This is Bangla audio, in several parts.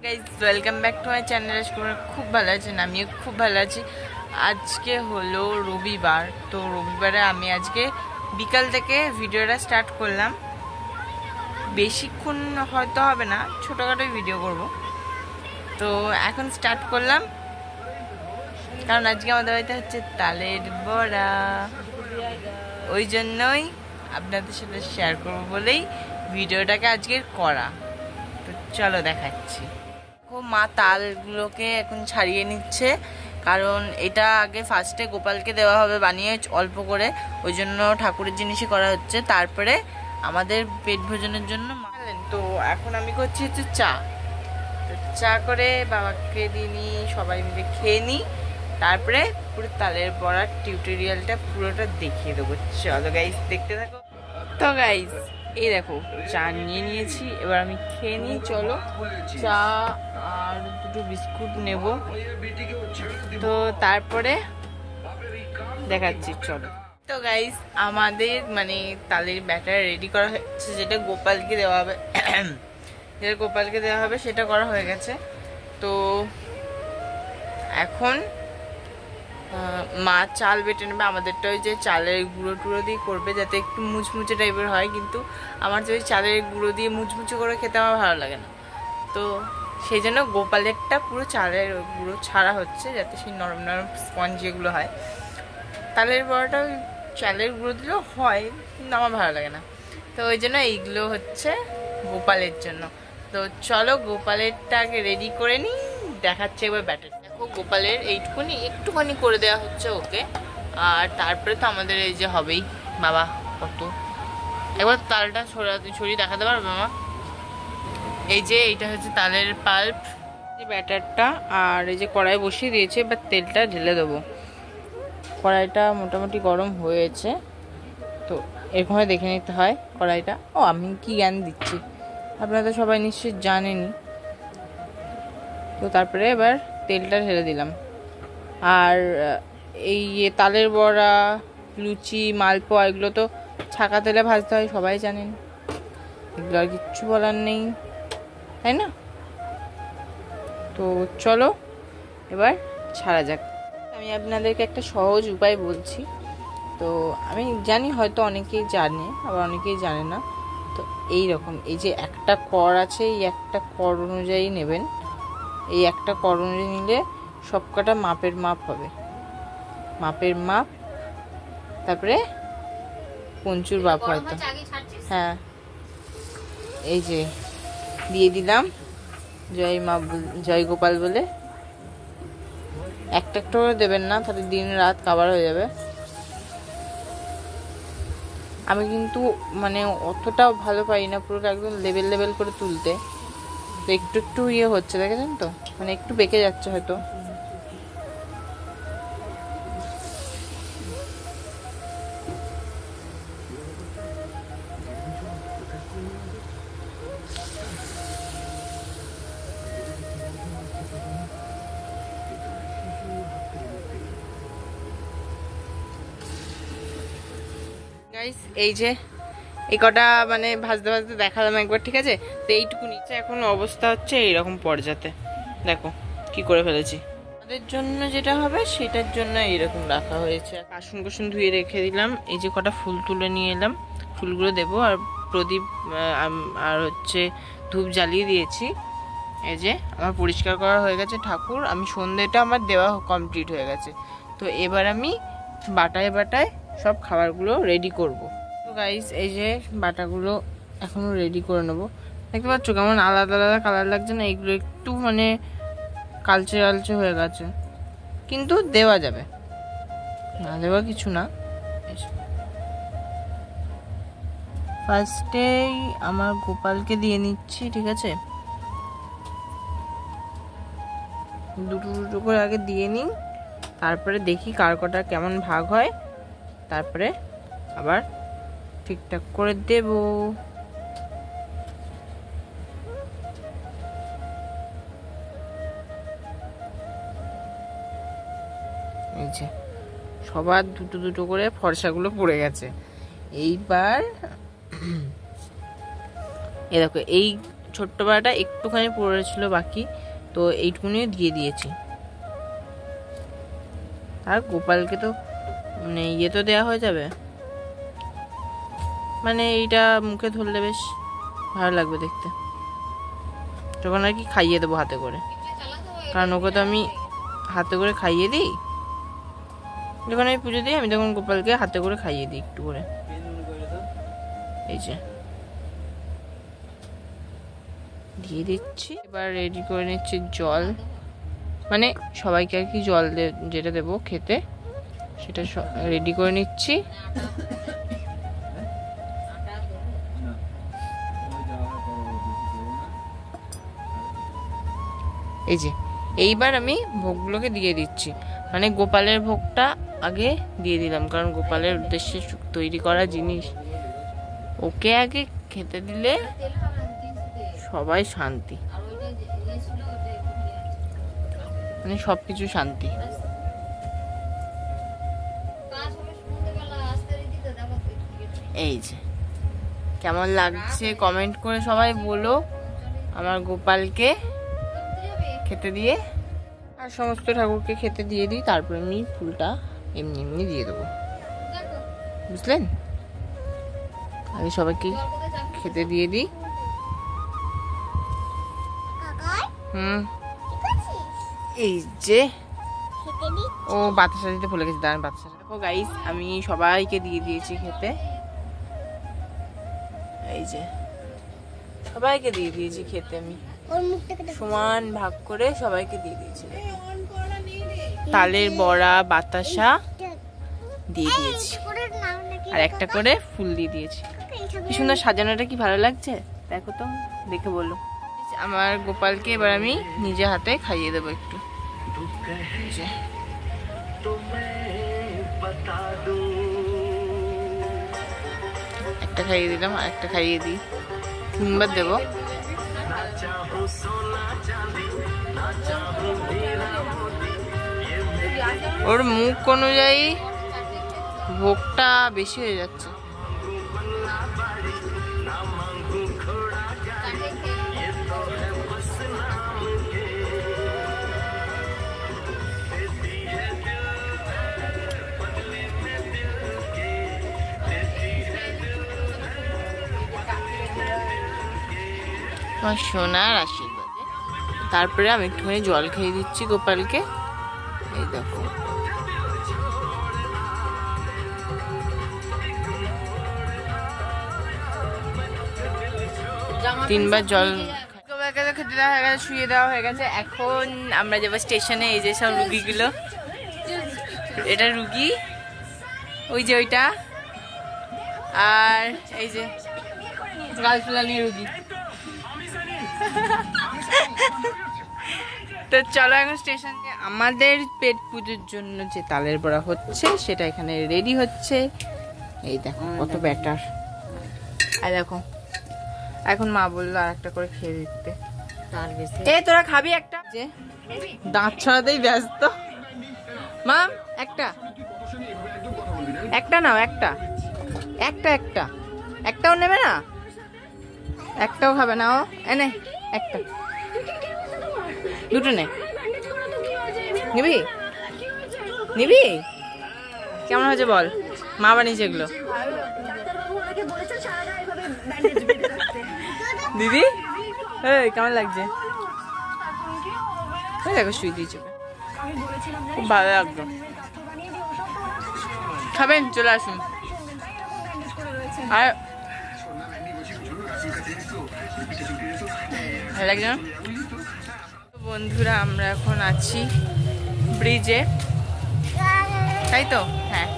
Guys welcome back to my channel. খুব ভালো আছেন, আমিও খুব ভালো আছি। আজকে হলো রবিবার, তো রবিবারে আমি আজকে বিকাল থেকে ভিডিওটা স্টার্ট করলাম। বেশিক্ষণ হয়তো হবে না, ছোটোখাটো ভিডিও করব। তো এখন স্টার্ট করলাম কারণ আজকে আমাদের বাড়িতে হচ্ছে তালের বড়া, ওই জন্যই আপনাদের সাথে শেয়ার করবো বলেই ভিডিওটাকে আজকের করা। তো চলো দেখাচ্ছি। মা তালগুলোকে এখন ছাড়িয়ে নিচ্ছে, কারণ এটা আগে ফার্স্টে গোপালকে দেওয়া হবে বানিয়ে অল্প করে, ওই জন্য ঠাকুরের জিনিসই করা হচ্ছে, তারপরে আমাদের পেট ভোজনের জন্য। তো এখন আমি করছি হচ্ছে চা। তো চা করে বাবাকে দিয়ে নিই, সবাই মিলে খেয়ে নিই, তারপরে পুরো তালের বড়ার টিউটোরিয়ালটা পুরোটা দেখিয়ে দেবো। চলো গাইস দেখতে থাকো। তো গাইস এই দেখো চা নিয়ে নিয়েছি, এবার আমি খেয়ে নিই। চলো চা আর দুটো বিস্কুট নেব, তো তারপরে দেখাচ্ছি। চলো। তো গাইস আমাদের মানে তালের ব্যাটার রেডি করা হয়েছে, যেটা গোপালকে দেওয়া হবে সেটা করা হয়ে গেছে। তো এখন মা চাল বেটে নেবে। আমাদেরটা ওই যে চালের গুঁড়ো টুড়ো দিয়ে করবে, যাতে একটু মুচমুচে টাইপের হয়, কিন্তু আমার যে ওই চালের গুঁড়ো দিয়ে মুচমুচে করে খেতে আমার ভালো লাগে না। তো সেই জন্য গোপালেরটা পুরো চালের গুঁড়ো ছাড়া হচ্ছে, যাতে সেই নরম নরম স্পঞ্জ যেগুলো হয়। তালের বড়াটা ওই চালের গুঁড়ো দিলেও হয়, কিন্তু আমার ভালো লাগে না। তো ওই জন্য এইগুলো হচ্ছে গোপালের জন্য। তো চলো গোপালেরটা আগে রেডি করে নিই, দেখাচ্ছে এবার ব্যাটার। দেখো গোপালের এইটুকুনি একটুখানি করে দেওয়া হচ্ছে ওকে, আর তারপরে তো আমাদের এই যে হবেই। বাবা কত, একবার তালটা সরিয়ে দেখাতে পারবে মামা? এই যে এইটা হচ্ছে তালের পাল্প, যে ব্যাটারটা, আর এই যে কড়াই বসিয়ে দিয়েছে, এবার তেলটা ঢেলে দেবো। কড়াইটা মোটামুটি গরম হয়েছে, তো এরকমভাবে দেখে নিতে হয় কড়াইটা। ও আমি কি জ্ঞান দিচ্ছি, আপনারা তো সবাই নিশ্চয়ই জানেনই। তো তারপরে এবার তেলটা ঢেলে দিলাম। আর এই তালের বড়া, লুচি, মালপোয়া এগুলো তো ছাকা তেলে ভাজতে হয়, সবাই জানেন, এগুলো আর কিচ্ছু বলার নেই, তাই না? তো চলো এবার ছাড়া যাক। আমি আপনাদেরকে একটা সহজ উপায় বলছি। তো আমি জানি হয়তো অনেকেই জানে, আবার অনেকেই জানে না। তো এই রকম এই যে একটা কর আছে, এই একটা কর অনুযায়ী নেবেন। এই একটা কর অনুযায়ী নিলে সব কটা মাপের মাপ হবে, মাপের মাপ। তারপরে পঞ্চুর বাপ হয়তো, হ্যাঁ এই যে দিয়ে দিলাম জয় মা, জয় গোপাল বলে। একটা একটা করে দেবেন না, তাহলে দিন রাত কাবার হয়ে যাবে। আমি কিন্তু মানে অতটাও ভালো পারি না পুরোটা একদম লেবেল লেবেল করে তুলতে, তো একটু একটু ইয়ে হচ্ছে, দেখেছেন তো, মানে একটু বেঁকে যাচ্ছে হয়তো। গাইস এই যে এই কটা মানে ভাজতে ভাজতে দেখালাম একবার, ঠিক আছে? তো এইটুকু নিচে এখন অবস্থা হচ্ছে এইরকম পর্যাতে, দেখো কি করে ফেলেছি। আমাদের জন্য যেটা হবে সেটার জন্য এইরকম রাখা হয়েছে। বাসন কুসন ধুয়ে রেখে দিলাম। এই যে কটা ফুল তুলে নিয়ে এলাম, ফুলগুলো দেবো। আর প্রদীপ আর হচ্ছে ধূপ জ্বালিয়ে দিয়েছি। এই যে আমার পরিষ্কার করা হয়ে গেছে ঠাকুর, আমি সন্ধ্যেটা আমার দেওয়া কমপ্লিট হয়ে গেছে। তো এবার আমি বাটায় বাটায় সব খাবারগুলো রেডি করব। তো গাইস এই যে বাটাগুলো এখনও রেডি করে নেবো। দেখতে পাচ্ছ কেমন আলাদা আলাদা কালার লাগছে না? এগুলো একটু মানে কালচে কালচে হয়ে গেছে, কিন্তু দেওয়া যাবে, না দেওয়া কিছু না। ফার্স্টেই আমার গোপালকে দিয়ে নিচ্ছি, ঠিক আছে? দুটো দুটো করে আগে দিয়ে নিই, তারপরে দেখি কার কটা কেমন ভাগ হয়, তারপরে আবার ঠিকঠাক করে দেব। এই যে সবার দুটো দুটো করে ফর্সাগুলো পড়ে গেছে। এইবার এই দেখো এই ছোট্ট বড়াটা একটুখানি পড়েছিল বাকি, তো এইটুকুনি দিয়ে দিয়েছি। আর গোপালকে তো মানে ইয়ে তো দেওয়া হয়ে যাবে, মানে এইটা মুখে ধরলে বেশ ভালো লাগবে দেখতে, তখন আর কি খাইয়ে দেবো হাতে করে, কারণ ওকে তো আমি হাতে করে খাইয়ে দিই, যখন আমি পুজো দিই আমি তখন গোপালকে হাতে করে খাইয়ে দিই একটু করে। এই যে দিয়ে দিচ্ছি, এবার রেডি করে নিচ্ছি জল, মানে সবাইকে আর কি জল যেটা দেবো খেতে সেটা রেডি করে নিচ্ছি। এই যে এইবার আমি ভোগগুলোকে দিয়ে দিচ্ছি, মানে গোপালের ভোগটা আগে দিয়ে দিলাম, কারণ গোপালের উদ্দেশ্যে তৈরি করা জিনিস, ওকে আগে খেতে দিলে সবাই শান্তি, মানে সবকিছু শান্তি। এই যে কেমন লাগছে কমেন্ট করে সবাই বলো আমার গোপালকে খেতে দিয়ে। আর সমস্ত ঠাকুরকে খেতে দিয়ে দিই, তারপরে আমি ফুলটা এমনি এমনি দিয়ে দেবো, বুঝলেন? আগে সবাইকে খেতে দিয়ে দিই। এই যে ও বাতাসা দিতে ভুলে গেছে, দাঁড়ান বাতাসা দেখো গাইস, আমি সবাইকে দিয়ে দিয়েছি খেতে। এই যে সবাইকে দিয়ে দিয়েছি খেতে, আমি সমান ভাগ করে সবাইকে দিয়ে দিয়েছি। তালের বড়া বাতাসা দিয়ে দিয়েছি, আর একটা করে ফুল দিয়ে দিয়েছি। কি সুন্দর সাজানোটা, কি ভালো লাগছে দেখো তো, দেখে বলো। আমার গোপালকে এবার আমি নিজে হাতে খাইয়ে দেবো একটু। একটা খাইয়ে দিলাম, আর একটা খাইয়ে দিই, তিনবার দেবো। ওর মুখ অনুযায়ী ভোগটা বেশি হয়ে যাচ্ছে। আমার সোনার আশীর্বাদে তারপরে আমি একটুখানি জল খেয়ে দিচ্ছি গোপালকে। এই দেখো তিনবার জল খেতে দেওয়া হয়ে গেছে, শুয়ে দেওয়া হয়ে গেছে। এখন আমরা যাবো স্টেশনে। এই যে সব রুগীগুলো, এটা রুগী, ওই যে ওইটা, আর এই যে গাছ ফুলানি রুগী। তো চলো এখন স্টেশনে। আমাদের পেট পুজোর জন্য যে তালের বড়া হচ্ছে সেটা এখানে রেডি হচ্ছে। এই দেখো কত ব্যাটার, আর দেখো এখন মা বললো আর একটা করে খেয়ে দিতে। এই তোরা খাবি একটা? যে দাঁত ছড়াতেই ব্যস্ত। মাম একটা একটা নাও, একটা একটা একটা একটাও নেবে না? একটাও খাবে না ও? এনে একটা, দুটো নে। নিবি নিবি? কেমন হয়েছে বল? মা বানিয়েছে এগুলো। দিদি এই কেমন লাগছে? দেখো শুয়ে দিয়েছে, খুব ভালো লাগলো। খাবেন? চলে আসুন। আর ভালো লাগছে না? বন্ধুরা আমরা এখন আছি ব্রিজে, তাই তো? হ্যাঁ,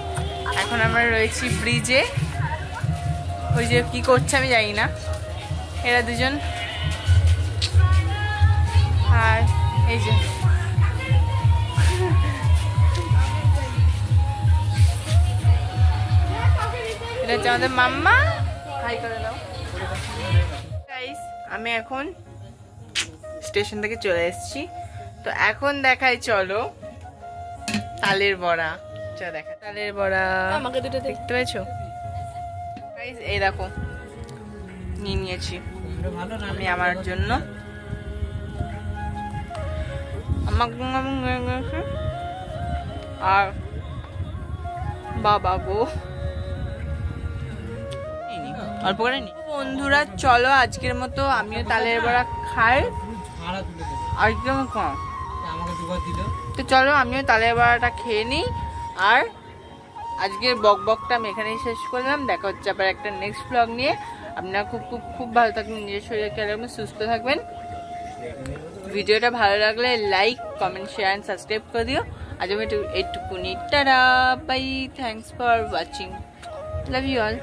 এখন আমরা রয়েছি ব্রিজে। ওই যে কি করছে আমি জানি না, এরা দুজন। আর এই যে এটা হচ্ছে আমাদের মাম্মা। হাই করে দাও। গাইস আমি এখন স্টেশন থেকে চলে এসেছি, তো এখন দেখাই চলো তালের বড়া। চলো দেখা তালের বড়া। আমাকে দুটো দেখতে পেয়েছো? গাইস এই দেখো নিয়ে নিয়েছি। আমি আমার জন্য আর বাবা গো অল্প করে নি। বন্ধুরা চলো আজকের মতো আমিও তালের বড়া খাই। আর কেমন কম তো চলো আমিও তালের বড়াটা খেয়ে নিই। আর আজকের বকবকটা আমি এখানেই শেষ করলাম। দেখা হচ্ছে আবার একটা নেক্সট ব্লগ নিয়ে। আপনারা খুব খুব খুব ভালো থাকবেন, নিজের শরীরের খেয়াল রাখবেন, সুস্থ থাকবেন। ভিডিওটা ভালো লাগলে like comment share and subscribe করে দিও। আজ আমি এইটুকুনি, tata bye, thanks for watching, love you all.